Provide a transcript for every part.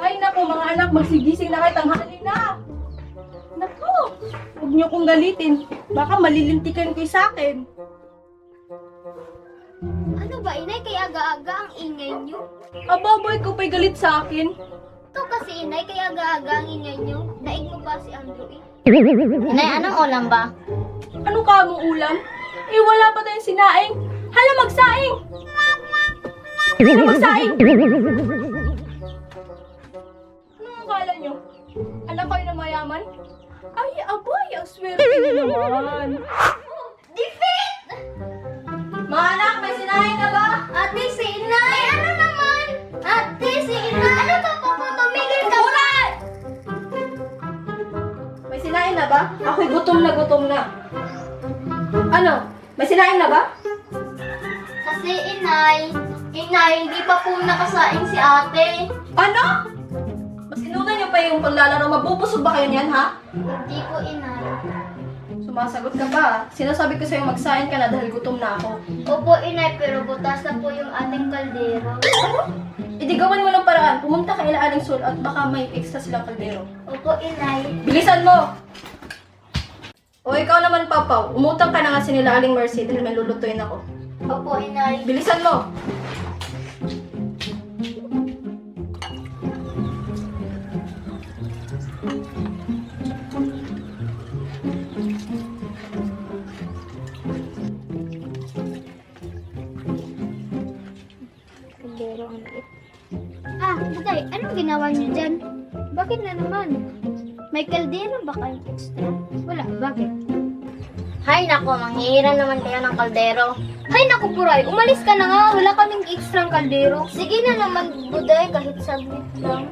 Ay naku mga anak, magsigising na kayo, tanghali na. Naku, huwag niyo kong galitin. Baka malilintikan kayo sa akin. Ano ba, inay? Kaya aga-aga ang ingay niyo? Ababoy ko pa'y galit sa akin. Ito kasi, inay, kaya aga-aga ang ingay niyo. Daig mo ba si Andrew eh? Inay, anong ulam ba? Ano ka mo ulam? Eh wala pa tayong sinaing. Hala, magsaing! Sino magsaing? Anong akala nyo? Anak kayo na mayaman? Ay, abay, ang swerte nyo naman. Defeat! Mga anak, may sinaing na ba? Ate, si inay! Ano naman? Ate, si inay! Ano ka po? Tumigil ka ba? May sinaing na ba? Ako'y gutom na. Ano? May sinaing na ba? Kasi inay, hindi pa po nakasaing si ate. Ano? Mas inunan nyo pa yung paglalaro. Mabubusog ba kayo niyan, ha? Hindi po inay. Sumasagot ka pa. Sinasabi ko sa'yo magsaing ka na dahil gutom na ako. Opo inay, pero butas na po yung ating kaldero. Hindi gawan mo ng paraan. Pumunta ka ila Aling Sol at baka may extra silang kaldero. Opo inay. Bilisan mo! O ikaw naman, Papaw. Umutang ka na nga nila Aling Mercy dahil may lulutuin ako. Opo inay. Bilisan mo! Kaldero ang liit. Ah, Buday, anong ginawa niyo dyan? Bakit na naman? May kaldero ba kayong extra? Wala, bakit? Hay nako, manghihiram naman kayo ng kaldero. Hay naku Puray, umalis ka na nga. Wala kaming extra kaldero. Sige na naman, Buday, kahit saglit lang.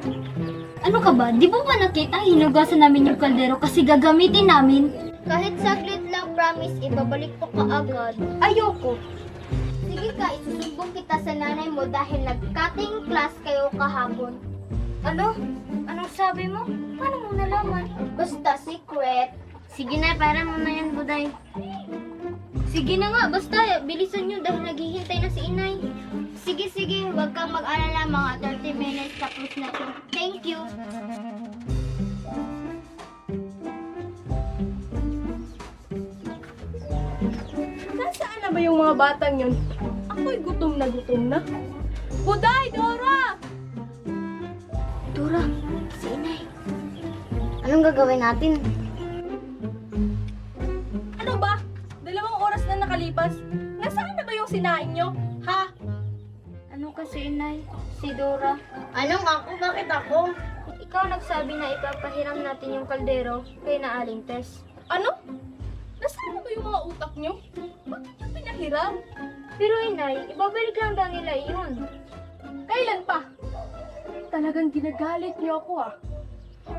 Ano ka ba? Di ba nakita? Hinugasan namin yung kaldero kasi gagamitin namin. Kahit saglit lang, promise, ibabalik ko kaagad. Ayoko. Sige ka, isusumbong kita sa nanay mo dahil nag-cutting class kayo kahapon. Ano? Anong sabi mo? Paano mo nalaman? Basta secret. Sige na, para mo na yan, Buday. Sige na nga, basta bilisan nyo dahil naghihintay na si inay. Sige, huwag kang mag-alala, mga 30 minutes tapos na to. Thank you. Nasaan na ba yung mga batang yun? Ako'y gutom na. Buday! Dora! Dora, si inay. Anong gagawin natin? Ano ba? 2 oras na nakalipas. Nasaan na ba yung sinaing nyo? Ha? Ano kasi inay? Si Dora. Anong ako? Bakit ako? Ikaw nagsabi na ipapahiram natin yung kaldero kay na Aling Tess. Ano? Nasaan na ba yung mga utak nyo? Bakit nyo pinahiram? Pero inay, ibabalik lang daw nila iyon. Kailan pa? Talagang ginagalit nyo ako ah.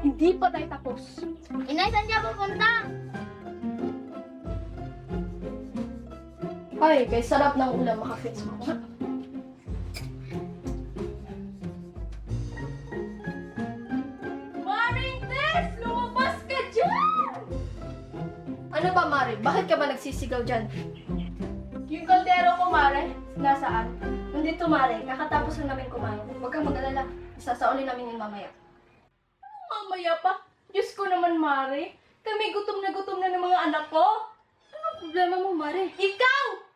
Hindi pa tayo tapos. Inay, saan siya pupunta? Ay, kay sarap ng ulam, maka-Facebook nga. Maring Tess! Lumabas ka dyan! Ano ba, Mare? Bakit ka ba nagsisigaw dyan? Yung kaldero ko, Mare, nasaan? Nandito, Mare. Kakatapos lang namin kumain. Huwag kang mag-alala. Isasauli namin yun mamaya. Ano mamaya pa? Diyos ko naman, Mare. Kami gutom na ng mga anak ko. Ano problema mo, Mare? Ikaw!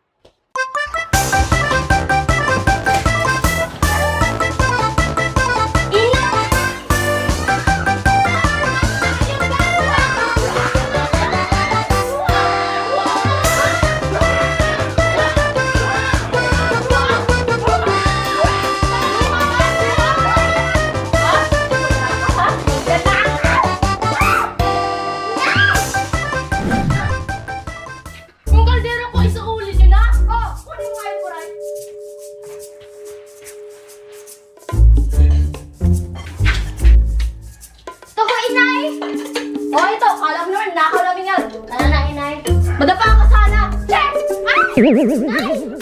Yung kaldero ko, isuuli nyo na! Oh, kunin mo kayo, Puray! Ito ko, inay! Oh, ito! Kala mo naman, nakaw namin yan! Tara na, inay. Madapa ka sana! Yes! Ay!